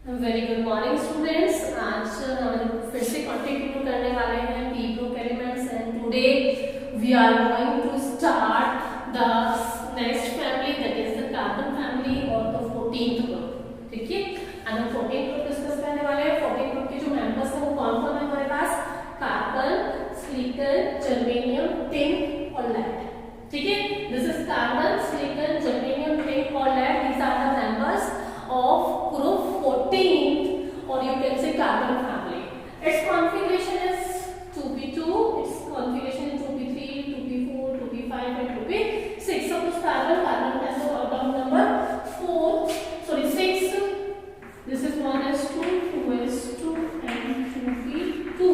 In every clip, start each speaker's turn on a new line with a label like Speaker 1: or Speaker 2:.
Speaker 1: Very good morning students. आज हम फिर से कंटिन्यू करने वाले हैं p group elements and today we are going to start the next family that is the carbon family और द 14th ग्रुप। ठीक है, हम 14th ग्रुप डिस्कस करने वाले हैं। 14th ग्रुप के जो मेंबर्स हैं वो कौन कौन है हमारे पास? कार्बन, सिलिकॉन, जर्मेनियम, टिन और लेड। ठीक है, this is carbon, silicon, germanium, tin और lead. These are the members of group 14 or you can say carbon family. Its configuration is 2p2, its configuration is 2p3, 2p4, 2p5 and 2p6. Suppose carbon has a atomic number 6. This is 1s2, 2s2 and 2p2.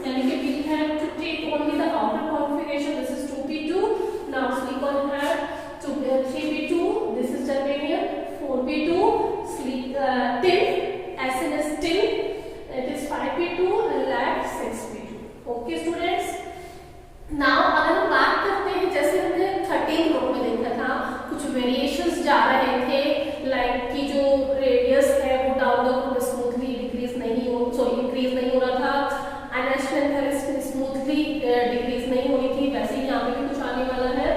Speaker 1: यानी कि we have to take only the outer configuration. This is 2p2. Now silicon had 3p2. This is germanium 4p2. Tin, SN is tin, it is 5p2 and lead 6p2. Okay students, now अगर हम बात करते हैं, जैसे हमने 13 group में देखा था कुछ वेरिएशंस जा रहे थे, लाइक कि जो रेडियस है वो down the group smoothly increase नहीं हो रहा था, एनएच स्मूथली डिक्रीज नहीं हो रही थी। वैसे ही यहाँ पे भी कुछ आने वाला है।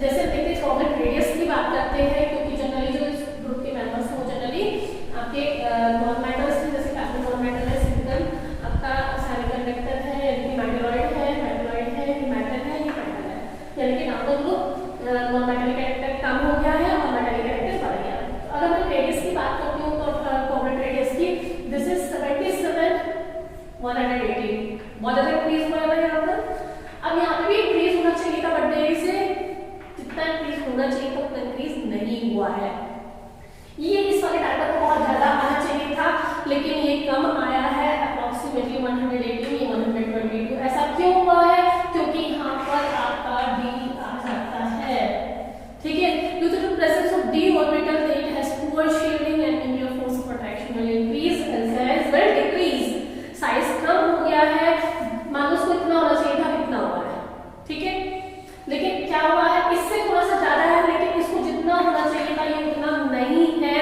Speaker 1: जैसे देखते हैं कॉमन रेडियस की बात करते हैं, क्योंकि जनरली जो इस ग्रुप के मेंबर्स हैं वो जनरली आपके नॉन मेटल्स हैं, जैसे कार्बन नॉन मेटल है, सिलिकॉन आपका सेमीकंडक्टर है, यानी कि मेटलॉइड है, मेटल है, ये मेटल है, यानी कि नाम तो ग्रुप नॉन मेटल कैरेक्टर कम हो गया है और मेटल कैरेक्टर बढ़ गया है। तो अगर मैं रेडियस की बात करती हूँ तो कॉमन रेडियस की दिस इज 77 180, बहुत ज्यादा इंक्रीज हुआ है यहाँ पर। अब यहाँ पे भी इंक्रीज होना चाहिए था, बट देरी से जितना इंक्रीज होना चाहिए था उतना इंक्रीज नहीं हुआ है। ये इस वाले डाटा को बहुत ज्यादा आना चाहिए था, लेकिन ये कम आया है, अप्रोक्सीमेटली 180 या 122। ऐसा क्यों हुआ है? क्योंकि यहाँ पर आपका डी आ जाता है। ठीक है, due to the presence of D orbital it has poor shielding and nuclear force of attraction will increase and size will decrease. Size कम हो गया है, मान लो उसको इतना होना चाहिए था, इतना हुआ है। ठीक है, लेकिन क्या हुआ है, इससे थोड़ा सा ज्यादा है, लेकिन इसको जितना होना चाहिए था ये उतना नहीं है,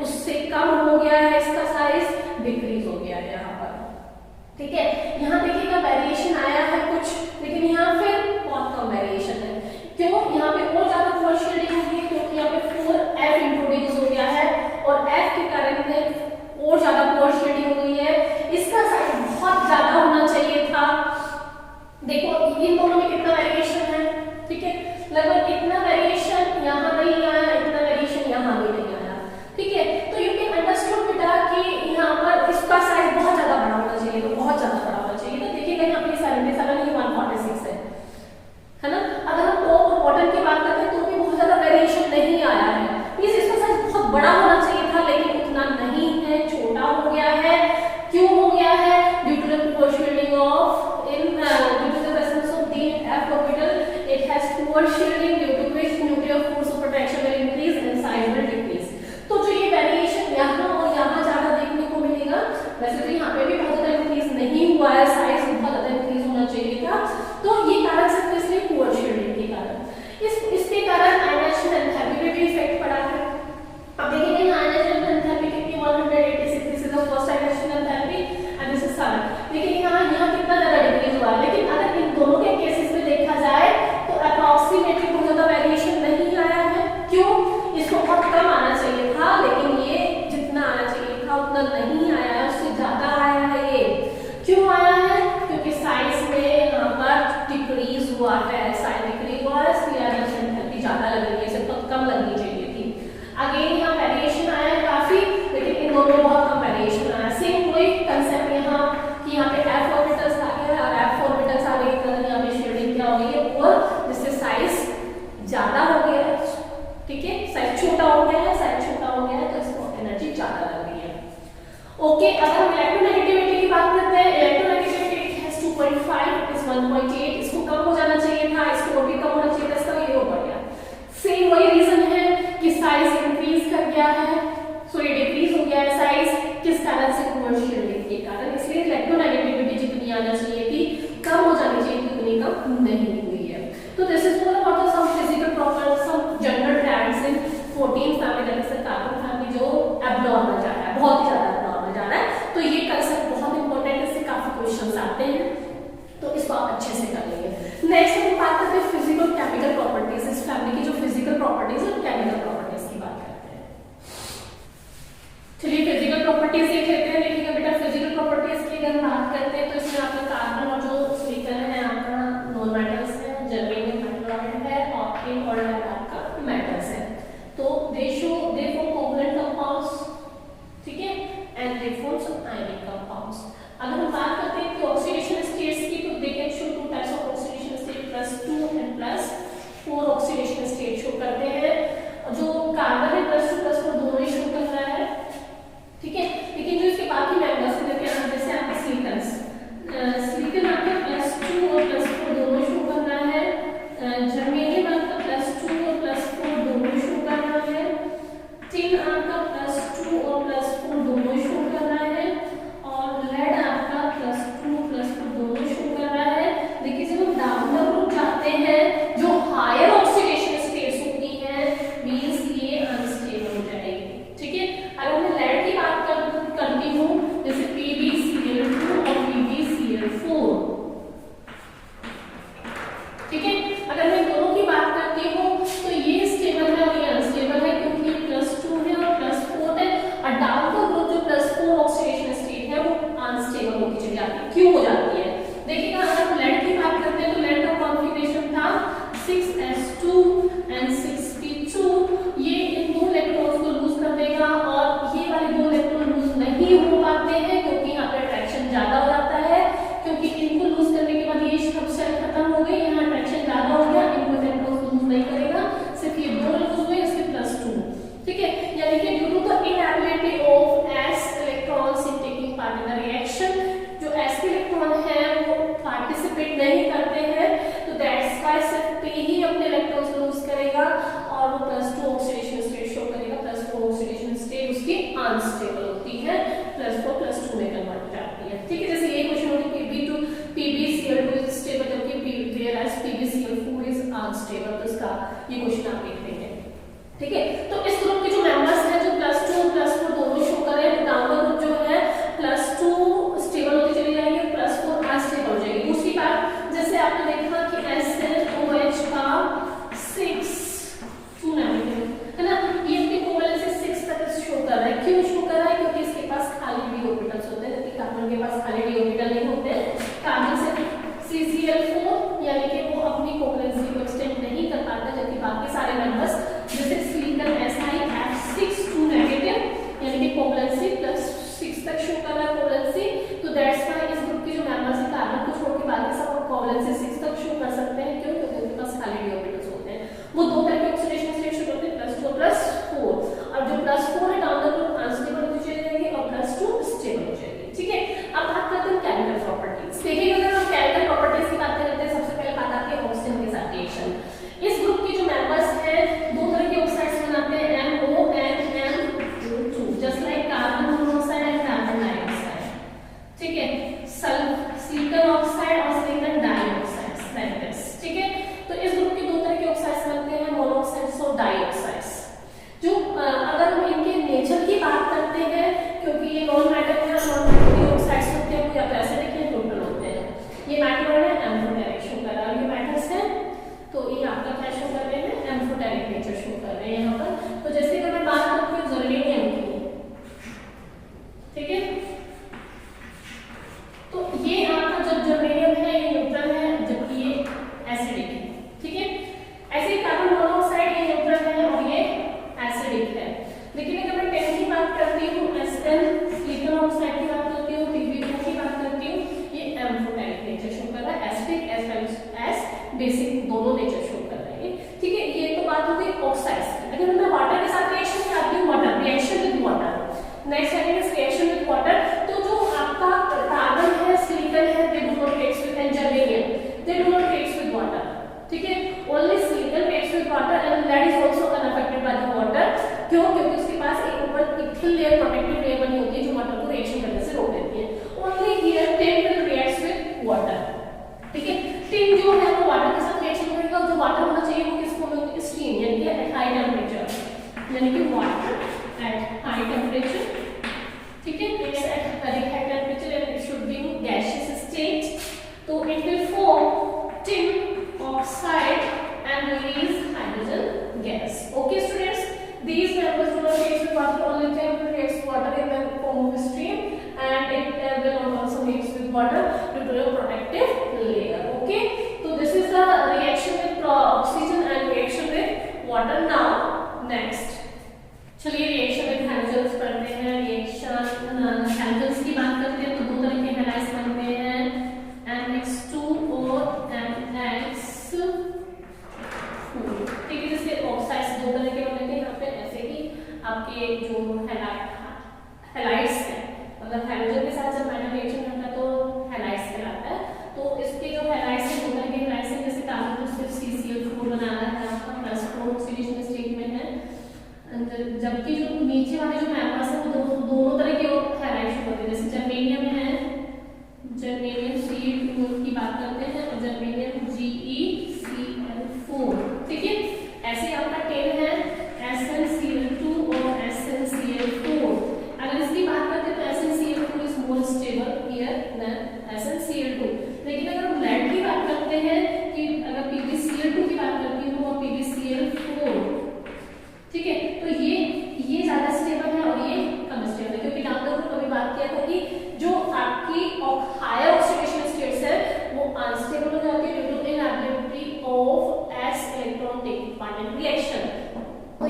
Speaker 1: उससे कम हो गया है, इसका साइज डिक्रीज हो गया है यहाँ पर। ठीक है, यहाँ देखिएगा वेरिएशन आया है कुछ, लेकिन यहाँ पे बहुत कम वेरिएशन है। क्यों? यहाँ पे और ज्यादा फोर शेडिंग हो गई, क्योंकि यहाँ पे 4f इंट्रोड्यूस हो गया है और f के कारण और ज्यादा फोर शेडिंग हो गई है। इसका साइज बहुत ज्यादा होना चाहिए था। देखो इन दोनों में कितना वेरिएशन है। ठीक है, लगभग इतना वेरिएशन यहाँ नहीं आया, इतना वेरिएशन यहाँ भी नहीं आया। ठीक है, तो यू कैन अंडरस्टूड बेटा कि यहाँ पर इसका साइज बहुत ज्यादा बड़ा होना चाहिए, तो बहुत ज्यादा बड़ा होना चाहिए। तो देखिएगा यहाँ पे 77 ये 146 है ना। अगर हम टॉप और बॉटम की बात करते हैं तो भी बहुत ज्यादा वेरिएशन नहीं आया है। मींस इसका साइज बहुत बड़ा होना चाहिए था, लेकिन उतना नहीं है, छोटा हो गया है। क्यों हो गया है? Due to the poor shielding of due to the presence of d f orbital it has poor shielding, due to which nuclear force of attraction will increase and size will decrease. तो जो ये variation यहाँ और यहाँ ज्यादा देखने को मिलेगा, वैसे तो यहाँ पे भी बहुत ज्यादा इंक्रीज नहीं हुआ है, साइज बहुत ज्यादा इंक्रीज होना चाहिए था। तो ये कारण सिर्फ इसलिए पुअर शील्डिंग के कारण, इसके कारण आयनाइजेशन एंथैल्पी पे भी इफेक्ट पड़ा है। अब देखिए यहाँ आयनाइजेशन एंथैल्पी कितनी 186, this is the first ionisation enthalpy and this is 7। लेकिन यहाँ कितना ज्यादा डिक्रीज हुआ है। लेकिन अगर इन दोनों के केसेस में देखा जाए तो अप्रॉक्सीमेटली बहुत ज्यादा वेरिएशन नहीं आया है। क्यों? इसको बहुत कम आना चाहिए था, लेकिन ये जितना आना चाहिए था उतना नहीं आया है, उससे ज्यादा आया है। ये क्यों आया है? क्योंकि साइज में यहाँ पर डिक्रीज हुआ है, साइज डिक्रीज हुआ है, इसलिए एनर्जी ज्यादा लग रही है, इसे बहुत कम लगनी चाहिए थी। अगेन यहाँ वेरिएशन आया है काफी, लेकिन इन दोनों में बहुत कम वेरिएशन आया। सेम वही कंसेप्ट यहाँ कि यहाँ पे f ऑर्बिटल्स आ गया है और f ऑर्बिटल्स आ गए तो यहाँ पे शेडिंग क्या हो गई है, और जिससे साइज ज्यादा हो गया है। ठीक है, साइज छोटा हो गया है, तो इसको एनर्जी ज्यादा लग रही है। ओके, अगर हम इलेक्ट्रोनेगेटिविटी की बात करते हैं, इलेक्ट्रोनेगेटिविटी हैज 2.5 इज 1.8, इसको कम हो जाना चाहिए था, इसको भी कम होना चाहिए था, इसका ये हो गया। सेम वही रीजन है कि साइज इंक्रीज कर गया है, सो ये डिक्रीज हो गया है साइज, किस कारण से? पुअर शील्डिंग के कारण। इसलिए इलेक्ट्रोनेगेटिविटी जितनी आना चाहिए थी, कम हो जानी चाहिए थी, उतनी कम नहीं हुई है। तो this is all about the some physical properties, some general trends in 14th family that is the carbon family, जो एब्नॉर्मल जा रहा है, बहुत ही ज्यादा एब्नॉर्मल प्रॉपर्टीज देख लेते हैं। देखिएगा बेटा फिजिकल प्रॉपर्टीज की अगर बात करते हैं तो इसमें आपका कार्बन और जो सिलिकॉन है आपका नॉन मेटल्स है, जर्मेनियम मेटल है, और इन और आपका मेटल्स है। तो दे फॉर्म कोवलेंट कंपाउंड्स, ठीक है, and they form ionic compounds. अगर हम बात करते हैं कि ऑक्सीडेशन स्टेट्स की, तो they can show two types of oxidation state, +2 and +4 oxidation state show करते हैं। जो कार्बन है +2 +4 दोनों ही शो कर रहा है, ठीक है। लेकिन जो इसके बाकी मेंबर्स हैं जैसे आपके सिलिकॉन आपका +2 और +4 दोनों शो कर रहा है, जर्मेनियम आपका +2 और +4 दोनों शो कर रहा है, टिन आपका +2 और +4 दोनों शो कर रहा है, और लेड आपका +2 +4 दोनों शो कर रहा है। देखिए जब हम डाउन द ग्रुप जाते हैं, जो हायर ऑक्सीडेशन स्टेट्स होती हैं, मींस ये अनस्टेबल हो जाएगी, ठीक है। अगर मैं लेड की बात करती हूँ, जैसे PbCl2 और PbCl4, ठीक है। अगर मैं दोनों की बात करती हूँ तो ये स्टेबल है और ये अनस्टेबल है, क्योंकि +2 है और +4 है, और डाउन का ग्रुप जो +4 ऑक्सीडेशन स्टेट है वो अनस्टेबल होती चली जाती है। क्यों हो जाती है? देखिएगा अगर हम लेड की बात करते हैं तो लेड का कॉन्फ़िगरेशन था 6s2 एंड 6p2। ये इन दो इलेक्ट्रॉन्स को लूज कर देगा, और ये वाले दो इलेक्ट्रॉन लूज नहीं हो पाते हैं क्योंकि यहाँ पे अट्रैक्शन ज्यादा हो जाता है, क्योंकि इनको लूज करने के बाद ये सब सेल खत्म हो गई, यहाँ अट्रैक्शन ज्यादा हो गया, इनको इलेक्ट्रॉन्स लूज नहीं करेगा, सिर्फ ये दो लूज हुए, इसके +2, ठीक है। यानी कि due to the inability of s electrons in taking part in the reaction, जो s के इलेक्ट्रॉन है वो पार्टिसिपेट नहीं करते हैं, तो दैट्स व्हाई सिर्फ p ही अपने इलेक्ट्रॉन्स लूज करेगा और वो +2 ऑक्सीडेशन स्टेट शो करेगा। +4 ऑक्सीडेशन स्टेट उसकी अनस्टेबल होती है, +4 +2 में कन्वर्ट हो जाती है, ठीक है। जैसे ये क्वेश्चन होती है PbCl2 इज स्टेबल जबकि whereas PbCl4 इज अनस्टेबल, तो इसका ये क्वेश्चन आप देख लेंगे, ठीक है। तो इस ग्रुप के जो मेंबर्स हैं जो +2 और +4 दोनों शो कर रहे हैं, डाउन का ग्रुप जो है +2 स्टेबल होती चली जाएगी, +4 अनस्टेबल हो जाएगी। दूसरी बात, जैसे आपने देखा कि SnOH का 6 है ना, ये अपनी कोवलेंसी 6 तक शो कर रहा है। क्यों शो कर रहा है? क्योंकि इसके पास खाली d ऑर्बिटल्स होते हैं, जबकि कार्बन के पास खाली d ऑर्बिटल नहीं होते। कार्बन से CCl4 यानी कि वो अपनी कोवलेंसी को एक्सटेंड नहीं कर पाता, जबकि बाकी सारे मेंबर्स जैसे सिलिकॉन SiF6 नेगेटिव यानी कि कोवलेंसी +6 तक शो कर रहा है कोवलेंसी, तो दैट्स व्हाई इस ग्रुप के जो मेंबर्स हैं कार्बन को छोड़ के बाकी सब कोवलेंसी 6 तक शो कर सकते हैं। क्यों? क्योंकि उनके पास खाली d ऑर्बिटल्स होते हैं। वो दो तरह के ऑक्सीडेशन स्टेट शो करते हैं, +2 और +4, और जो +4 है डाउन द ग्रुप अनस्टेबल होती चली जाएगी और +2 स्टेबल हो जाएगी, ठीक है। अब बात करते हैं केमिकल प्रॉपर्टीज। देखिए अगर हम केमिकल प्रॉपर्टीज की बात करते हैं, सबसे पहले बात आती है ऑक्सीजन के साथ रिएक्शन। इस ग्रुप के जो मेंबर्स हैं दो तरह के ऑक्साइड्स बनाते हैं, MO and MO2, just like carbon monoxide and carbon dioxide, ठीक है। सिलिकॉन ऑक्साइड और सिलिकॉन डाइऑक्साइड्स लाइक दिस, ठीक है। तो इस ग्रुप के दो तरह के ऑक्साइड्स बनते हैं, मोनोऑक्साइड्स और डाइऑक्साइड्स। जो अगर हम इनके नेचर की बात करते हैं, क्योंकि ये नॉन मेटल है, नॉन मेटल ऑक्साइड्स होते हैं, या तो एसिडिक या न्यूट्रल होते हैं। ये मेटल है, एम्फोटेरिक शो कर रहा है, ये मेटल्स है, तो ये आपका क्या शो कर रहे हैं? एम्फोटेरिक नेचर शो कर रहे हैं यहाँ पर। तो जैसे अगर मैं बात करती हूँ जर्मेनियम की, ठीक है, तो ये आपका जब जर्मेनियम है ये न्यूट्रल है, जबकि ये एसिडिक है, ठीक है। ऐसे ही कार्बन मोनोऑक्साइड ये न्यूट्रल है और ये एसिडिक है। लेकिन अगर मैं 10 की बात करती हूँ, Sn सिलिकॉन ऑक्साइड की बात करती हूँ, Pb2 की बात करती हूँ, ये एम्फोटेरिक नेचर शो कर रहा है, एसिडिक एज बेसिक दोनों नेचर शो कर रहे हैं, ठीक है। ये तो बात हो गई ऑक्साइड्स की। अगर मैं वाटर के साथ रिएक्शन करती हूँ, water reaction with water, next है रिएक्शन विद वाटर, तो जो आपका कार्बन है, सिलिकॉन है, they do not react with, and germanium they do not react with water, ठीक है। Only silicon reacts with water and that is also unaffected by the water. क्यों? क्योंकि उसके पास एक ऊपर एक थिन लेयर, प्रोटेक्टिव लेयर बनी होती है जो वाटर को रिएक्शन करने से रोक देती है। Only here tin will react with water, ठीक है। टिन जो है वो वाटर के साथ रिएक्शन करेगा, जो वाटर होना चाहिए वो किस फॉर्म में? स्टीम, यानी कि एट हाई टेंपरेचर, यानी कि वाटर एट हाई टेंपरेचर, ठीक है। It's at very high temperature and it should be in gaseous state, तो it will form tin oxide and release hydrogen gas. Okay students, these members do not react with water, only 10 reacts water in the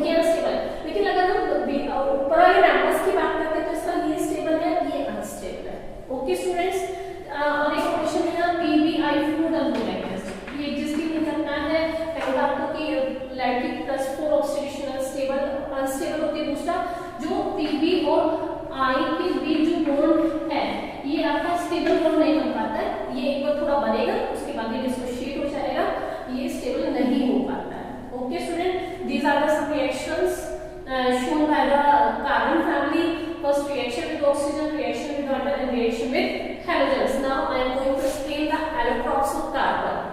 Speaker 1: भी unstable है। लेकिन अगर हम ऊपर वाले members की बात करते हैं तो इसका ये स्टेबल है, ये अनस्टेबल है। ओके स्टूडेंट्स, और एक क्वेश्चन है यहाँ पीबीआई फूड अनकोलेक्टेड, ये एग्जिस्टिंग नहीं करना है। पहले बात तो कि लैक्टिक प्लस 4 ऑक्सीडेशन अनस्टेबल होती है। दूसरा जो पीबी और आई के बीच जो बॉन्ड है ये आपका स्टेबल बॉन्ड नहीं बन पाता है, ये एक बार थोड़ा बनेगा उसके बाद ये डिसोशिएट हो जाएगा, ये स्टेबल नहीं हो पाता है। Okay student, these are the some reactions shown by the carbon family. First reaction with oxygen, reaction with water, and reaction with halogens. Now I am going to explain the allotropes of carbon.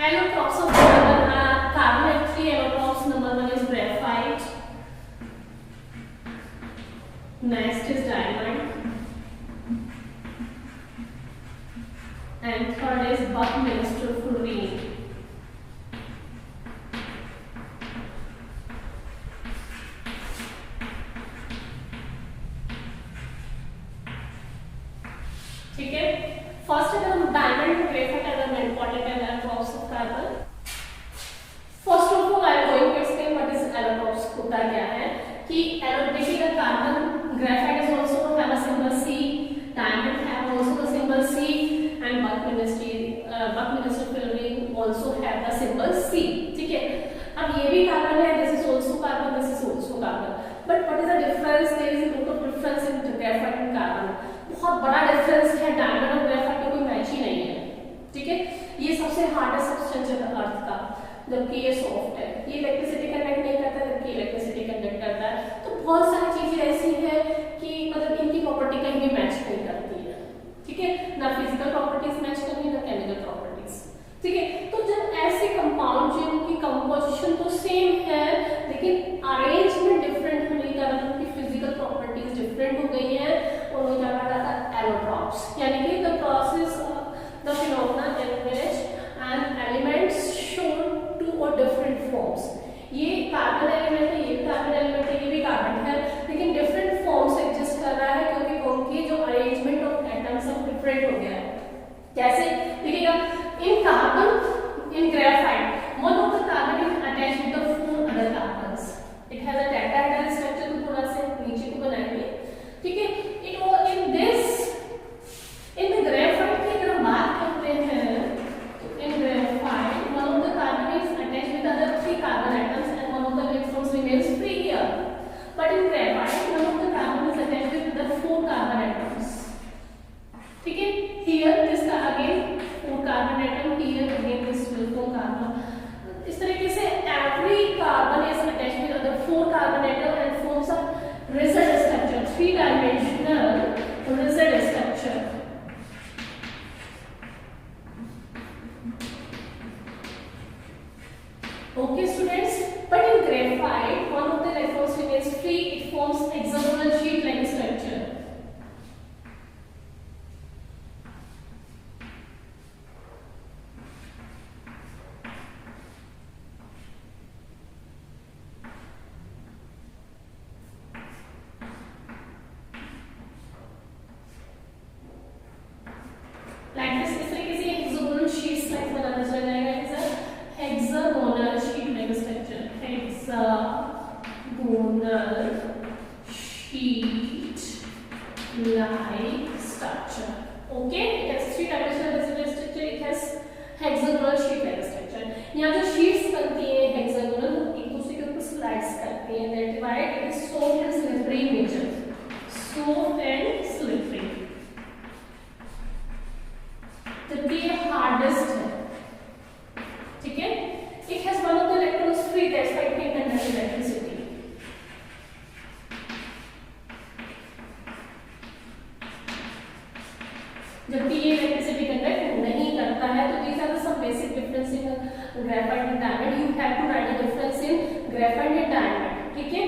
Speaker 1: Allotropes of carbon are carbon have 3 allotropes. Number 1 is graphite, next is diamond, and third is Buckminster fluorine. ठीक है, first अगर हम diamond graphite अगर मैं important है allotropes of carbon. First of all I am going to explain what is allotropes. होता क्या है कि देखिएगा carbon graphite is also have a symbol C, diamond have also the symbol C, and Buckminster fluorine also have the symbol C. ठीक है, अब ये भी कार्बन है, this is also carbon, this is also carbon, but what is the difference? There is a lot of difference in graphite and carbon. बहुत बड़ा difference है, diamond और ग्रेफाइट का कोई मैच ही नहीं है। ठीक है, ये सबसे हार्डेस्ट सब्सटेंस है अर्थ का, जबकि ये सॉफ्ट है। ये इलेक्ट्रिसिटी कंडक्ट नहीं करता जबकि इलेक्ट्रिसिटी कंडक्ट करता है। तो बहुत सारी चीजें ऐसी हैं कि मतलब इनकी प्रॉपर्टी कहीं भी मैच नहीं करती है। ठीक है, ना फिजिकल प्रॉपर्टीज मैच करती ना केमिकल प्रॉपर्टीज। ठीक है, तो जब ऐसे कंपाउंड जिनकी कंपोजिशन तो सेम है लेकिन अरेंजमेंट डिफरेंट होने के कारण उनकी फिजिकल प्रॉपर्टीज डिफरेंट हो गई है, उन्हें क्या कहा जाता है? एलोट्रॉप्स, यानी कि the process the phenomena in which an elements shown two और डिफरेंट फॉर्म्स। ये कार्बन एलिमेंट है, ये भी कार्बन एलिमेंट है, ये भी कार्बन है, लेकिन डिफरेंट फॉर्म्स एग्जिस्ट कर रहा है क्योंकि उनकी जो अरेंजमेंट ऑफ एटम्स सब डिफरेंट हो गया है। कैसे देखिएगा, in carbon in graphite one of the carbon is attached with the 4 other carbons, it has a tetrahedral structure. तो थोड़ा सा नीचे को बनाएंगे। ठीक है, in this in the graphite की अगर हम बात करते हैं तो in graphite one of the carbon is attached with other 3 carbon atoms and one of the electrons remains free here, but in graphite one of the carbon is attached with the 4 carbon atoms. ठीक है, here this का again 4 carbon atom, here again this will 4 carbon. इस तरीके से every carbon is attached with other 4 carbon atom and forms a rigid structure, 3-dimensional rigid structure. Okay students, but in graphite one of the electrons remains free, it forms hexagonal sheet like structure. Like this, इस तरीके से hexagonal sheets like बनाना चल जाएगा। hexagonal sheet like structure, hexagonal sheet like structure. Okay, it has 3-dimensional structure, it has hexagonal sheet like structure. यहाँ जो sheets बनती हैं hexagonal एक दूसरे के ऊपर slides करती हैं, that why it is soft and slippery in nature, soft and slippery, जबकि ये हार्डेस्ट है। ठीक है, it has one of the electrons free, that's why it can conduct electricity. जबकि ये इलेक्ट्रिसिटी कंडक्ट नहीं करता है। तो these are the some basic difference in graphite and diamond. You have to write the difference in graphite and diamond. ठीक है?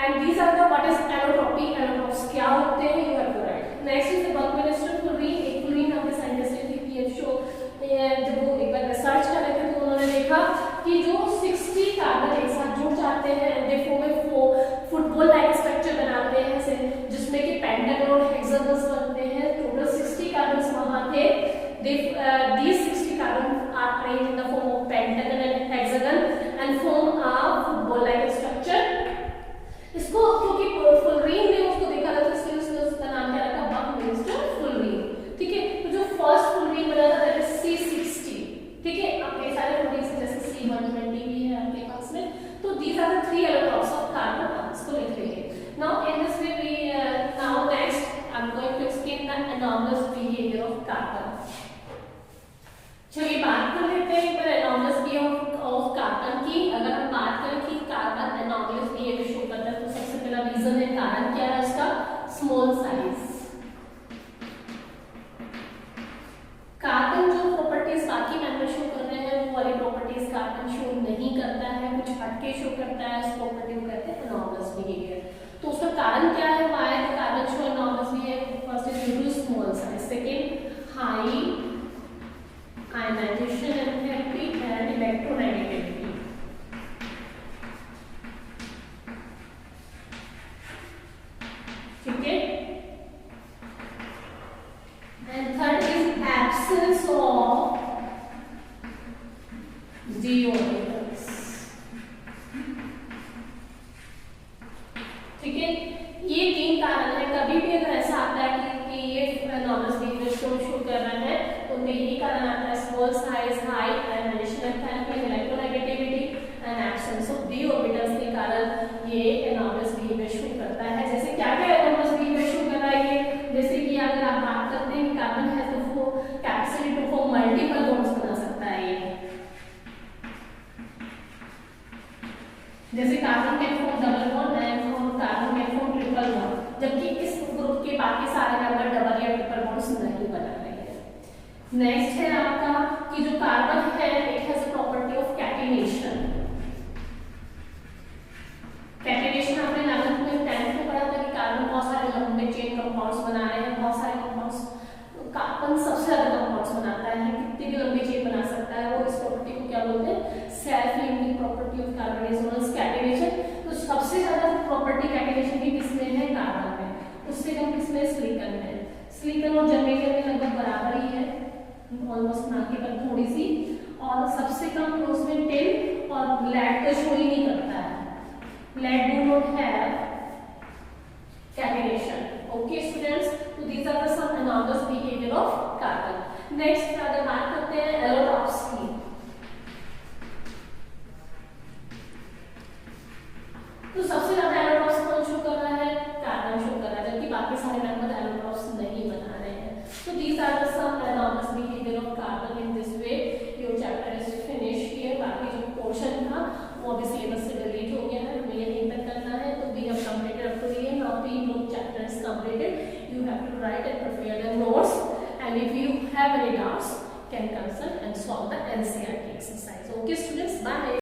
Speaker 1: And these are the what is allotropy, allotrops क्या होते हैं, you have to write. Next is the Buckminster fullerene. एक fullerene आपके scientist ने PF show जब वो एक बार रिसर्च कर रहे थे तो उन्होंने देखा कि जो 60 कार्बन एक साथ जुड़ जाते हैं they form A football like structure बनाते हैं जिसमें कि पेंटागन और हेक्सागन्स बनते हैं. टोटल 60 कार्बन्स वहां थे. These 60 carbons are arranged in the form of pentagon and hexagon and form a football like structure. इसको क्योंकि फुलरीन ने उसको देखा था तो इसलिए उसने उसका नाम क्या रखा, बकमिंस्टर फुलरीन. ठीक है, तो जो फर्स्ट फुलरीन बना था दैट इज C60. ठीक है, अब ये सारे फुलरीन जैसे C120 भी है आपके पास में. तो these are the 3 allotropes of carbon. इसको लिख लेंगे. Now in this way we now next I'm going to explain the anomalous behavior of carbon. चलिए बात कर लेते हैं पर एनॉमलस बिहेवियर ऑफ कार्बन की. अगर हम बात करें कि कार्बन एनॉमलस बिहेवियर शो करता है तो सबसे पहला रीजन है, कारण क्या है उसका, स्मॉल साइज. कार्बन जो प्रॉपर्टीज बाकी मेंबर शो कर रहे हैं वो वाली प्रॉपर्टीज कार्बन शो नहीं करता है, कुछ हटके शो करता है. उस प्रॉपर्टी को कहते हैं एनॉमलस बिहेवियर. तो उसका कारण क्या है, why the carbon show anomalous behaviour? First is due to small size, second high ionization enthalpy and electronegativity. ठीक है, and third is absence of d orbitals. ठीक है, ये 3 कारण है. कभी भी अगर ऐसा आता है कि ये एनॉमलस बिहेवियर शो कर रहा है तो उनमें यही कारण आता है, small size, high ionisation enthalpy, electronegativity and absence of d orbitals के कारण ये एनॉमलस बिहेवियर शो करता है. जैसे क्या क्या एनॉमलस बिहेवियर शो कर रहा है ये, जैसे कि अगर आप बात करते हैं कि कार्बन है तो वो capacity to form multiple bonds बना सकता है. ये जैसे carbon can form double bond and carbon can form triple bond, जबकि इस ग्रुप के बाकी सारे मेंबर डबल या ट्रिपल बॉन्ड्स नहीं बना रहे हैं. नेक्स्ट है आपका कि जो कार्बन है it has a property of catenation. Catenation आपने 11th में 10th में पढ़ा था कि कार्बन बहुत सारे लंबे चेन कंपाउंड्स बना रहे हैं, बहुत सारे कंपाउंड्स. कार्बन सबसे ज्यादा कंपाउंड्स बनाता है, कितनी भी लंबी चेन बना सकता है. वो इस प्रॉपर्टी को क्या बोलते हैं, self limiting property of carbon is known as catenation. तो सबसे ज्यादा प्रॉपर्टी कैटिनेशन की किसमें है, कार्बन में. उससे कम किसमें, सिलिकॉन में. सिलिकॉन और जर्मेनियम में लगभग बराबर ही है, ऑलमोस्ट ना के पर थोड़ी सी. और सबसे कम उसमें टिन और लेड का शो ही नहीं करता है. Lead do not have catenation. Okay students, तो these are the some anomalous behaviour of carbon. Next अगर बात करते हैं एलोट्रॉप्स की, तो सबसे ज्यादा एलोट्रॉप्स कौन शो कर रहा है, कार्बन शो कर रहा है, जबकि बाकी सारे मेंबर एलोट्रॉप्स नहीं बना रहे हैं. So these are the some anomalous behavior of carbon. In this way your chapter is finished here. बाकी जो पोर्शन था वो अभी सिलेबस से डिलीट हो गया है, हमें यहीं तक करना है. तो we have completed up to here. Now the chapter is completed. You have to write and prepare the notes. And if you have any doubts, can consult and solve the NCERT exercise. Okay students, bye.